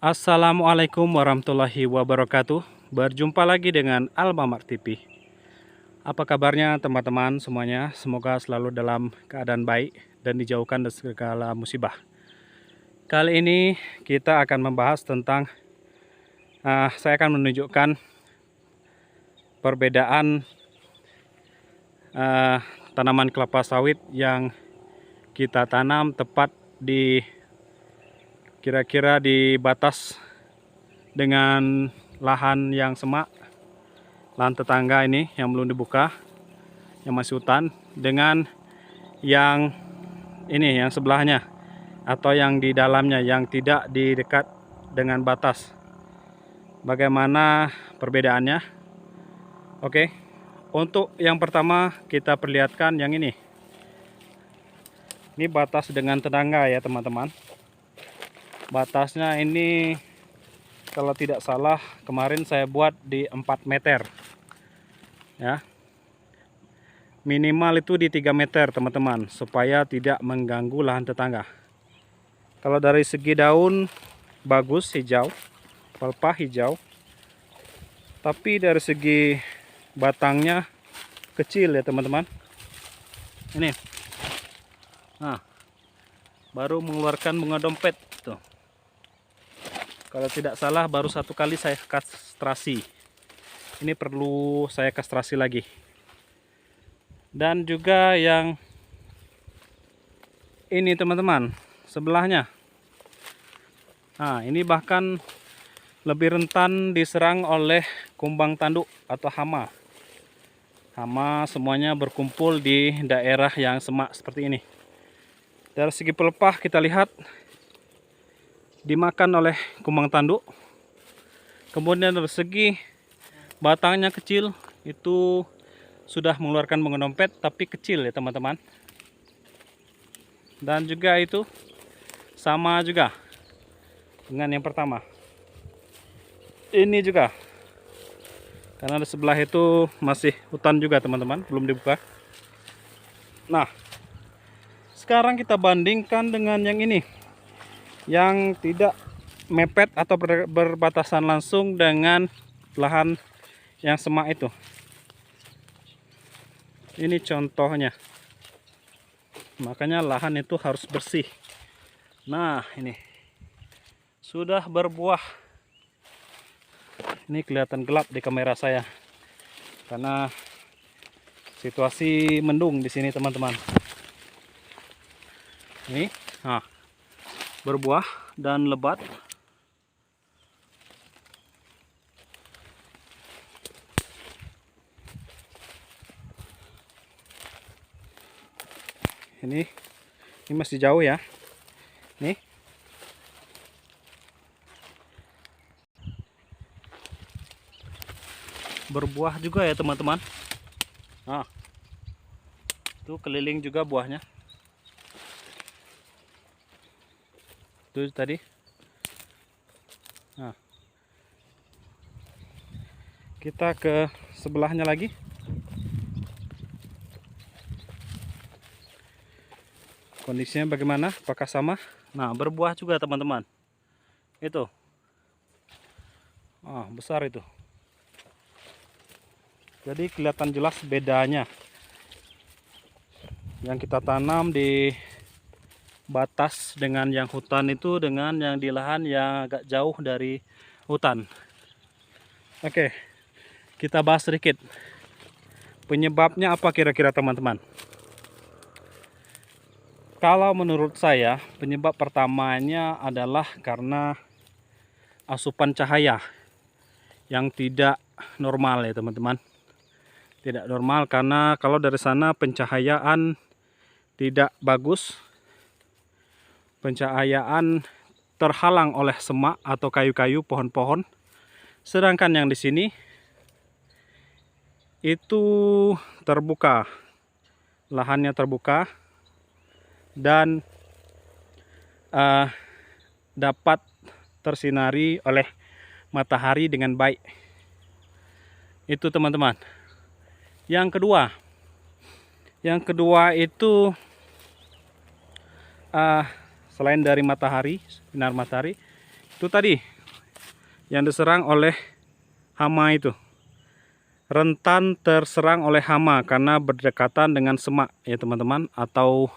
Assalamualaikum warahmatullahi wabarakatuh. Berjumpa lagi dengan Almamart TV. Apa kabarnya teman-teman semuanya? Semoga selalu dalam keadaan baik dan dijauhkan dari segala musibah. Kali ini kita akan membahas tentang saya akan menunjukkan perbedaan tanaman kelapa sawit yang kita tanam tepat di kira-kira di batas dengan lahan yang semak, lahan tetangga ini yang belum dibuka, yang masih hutan, dengan yang ini yang sebelahnya atau yang di dalamnya yang tidak di dekat dengan batas. Bagaimana perbedaannya? Oke, untuk yang pertama kita perlihatkan yang ini. Ini batas dengan tetangga ya teman-teman. Batasnya ini kalau tidak salah kemarin saya buat di 4 meter ya, minimal itu di 3 meter teman-teman, supaya tidak mengganggu lahan tetangga. Kalau dari segi daun bagus, hijau, pelepah hijau, tapi dari segi batangnya kecil ya teman-teman. Ini nah, baru mengeluarkan bunga dompet tuh. Kalau tidak salah baru 1 kali saya kastrasi. Ini perlu saya kastrasi lagi. Dan juga yang ini teman-teman, sebelahnya. Nah, ini bahkan lebih rentan diserang oleh kumbang tanduk atau hama. Hama semuanya berkumpul di daerah yang semak seperti ini. Dari segi pelepah kita lihat dimakan oleh kumbang tanduk. Kemudian dari segi batangnya kecil, itu sudah mengeluarkan bunga dompet tapi kecil ya teman-teman. Dan juga itu sama juga dengan yang pertama. Ini juga, karena di sebelah itu masih hutan juga teman-teman, belum dibuka. Nah, sekarang kita bandingkan dengan yang ini, yang tidak mepet atau berbatasan langsung dengan lahan yang semak itu. Ini contohnya. Makanya lahan itu harus bersih. Nah, ini sudah berbuah. Ini kelihatan gelap di kamera saya karena situasi mendung di sini teman-teman. Ini berbuah dan lebat. Ini masih jauh ya. Nih. Berbuah juga ya teman-teman. Nah, itu keliling juga buahnya. Itu tadi. Nah, kita ke sebelahnya lagi. Kondisinya bagaimana? Apakah sama? Nah, berbuah juga teman-teman. Itu. Besar itu. Jadi kelihatan jelas bedanya. Yang kita tanam di batas dengan yang hutan itu dengan yang di lahan yang agak jauh dari hutan. Oke, kita bahas sedikit. Penyebabnya apa kira-kira teman-teman? Kalau menurut saya, penyebab pertamanya adalah karena asupan cahaya yang tidak normal ya teman-teman. Tidak normal karena kalau dari sana pencahayaan tidak bagus. Pencahayaan terhalang oleh semak atau kayu-kayu, pohon-pohon. Sedangkan yang di sini itu terbuka. Lahannya terbuka dan dapat tersinari oleh matahari dengan baik. Itu teman-teman. Yang kedua itu selain dari matahari, sinar matahari, itu tadi yang diserang oleh hama itu. Rentan terserang oleh hama karena berdekatan dengan semak ya teman-teman, atau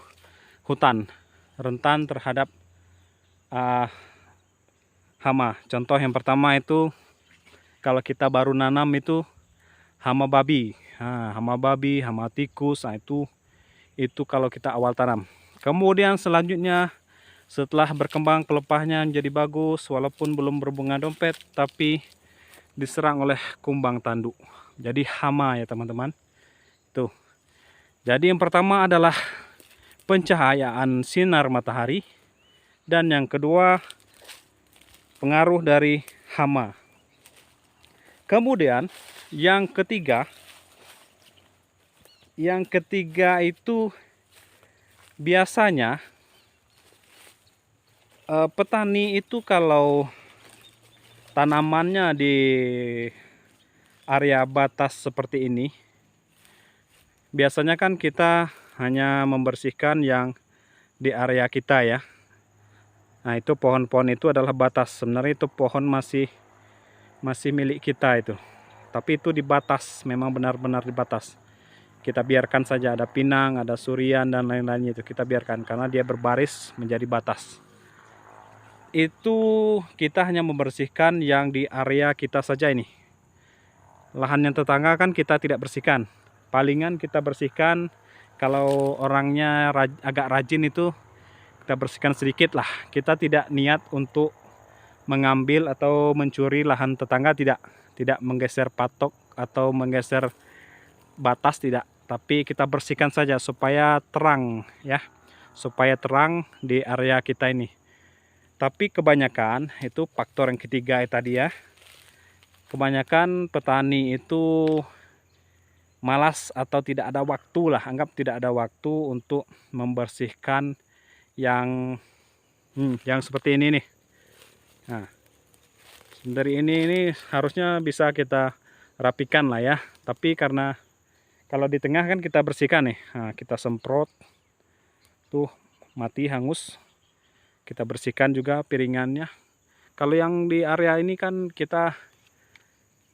hutan. Rentan terhadap hama. Contoh yang pertama itu kalau kita baru nanam itu hama babi. Hama babi, hama tikus, itu kalau kita awal tanam. Kemudian selanjutnya setelah berkembang pelepahnya menjadi bagus, walaupun belum berbunga dompet, tapi diserang oleh kumbang tanduk. Jadi hama ya teman-teman. Tuh. Jadi yang pertama adalah pencahayaan sinar matahari, dan yang kedua pengaruh dari hama. Kemudian yang ketiga itu biasanya petani itu kalau tanamannya di area batas seperti ini, biasanya kan kita hanya membersihkan yang di area kita ya. Nah, itu pohon-pohon itu adalah batas. Sebenarnya itu pohon masih milik kita itu. Tapi itu dibatas, memang benar-benar dibatas. Kita biarkan saja, ada pinang, ada surian dan lain-lainnya itu kita biarkan karena dia berbaris menjadi batas. Itu kita hanya membersihkan yang di area kita saja ini. Lahan yang tetangga kan kita tidak bersihkan. Palingan kita bersihkan kalau orangnya agak rajin itu kita bersihkan sedikit lah. Kita tidak niat untuk mengambil atau mencuri lahan tetangga, tidak menggeser patok atau menggeser batas, tidak. Tapi kita bersihkan saja supaya terang ya, supaya terang di area kita ini. Tapi kebanyakan itu faktor yang ketiga tadi ya. Kebanyakan petani itu malas atau tidak ada waktu lah, anggap tidak ada waktu untuk membersihkan yang seperti ini nih. Nah, dari ini harusnya bisa kita rapikan lah ya. Tapi karena kalau di tengah kan kita bersihkan nih, nah, kita semprot tuh mati hangus. Kita bersihkan juga piringannya. Kalau yang di area ini kan kita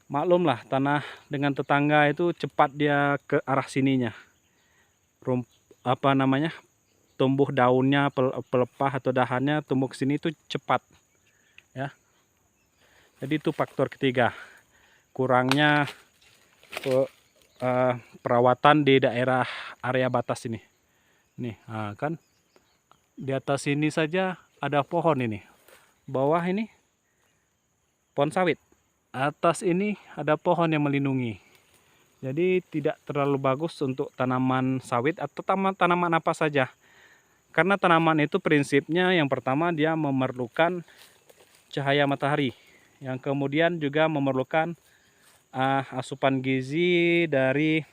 maklum lah, tanah dengan tetangga itu cepat dia ke arah sininya. Tumbuh daunnya, pelepah atau dahannya tumbuh ke sini itu cepat ya. Jadi itu faktor ketiga, kurangnya perawatan di daerah area batas ini. Nih, kan di atas ini saja ada pohon ini. Bawah ini pohon sawit. Atas ini ada pohon yang melindungi. Jadi tidak terlalu bagus untuk tanaman sawit atau tanaman apa saja. Karena tanaman itu prinsipnya yang pertama dia memerlukan cahaya matahari. Yang kemudian juga memerlukan asupan gizi dari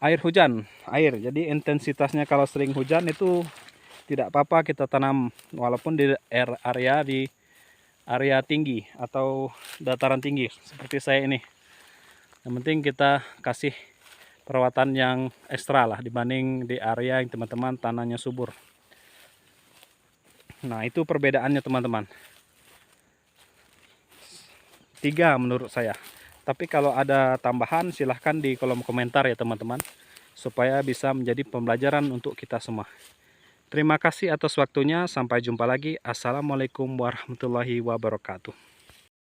air hujan. Jadi intensitasnya kalau sering hujan itu tidak apa-apa kita tanam, walaupun di area tinggi atau dataran tinggi seperti saya ini. Yang penting kita kasih perawatan yang ekstra lah dibanding di area yang teman-teman tanahnya subur. Nah, itu perbedaannya teman-teman. 3 menurut saya. Tapi kalau ada tambahan silahkan di kolom komentar ya teman-teman, supaya bisa menjadi pembelajaran untuk kita semua. Terima kasih atas waktunya. Sampai jumpa lagi. Assalamualaikum warahmatullahi wabarakatuh.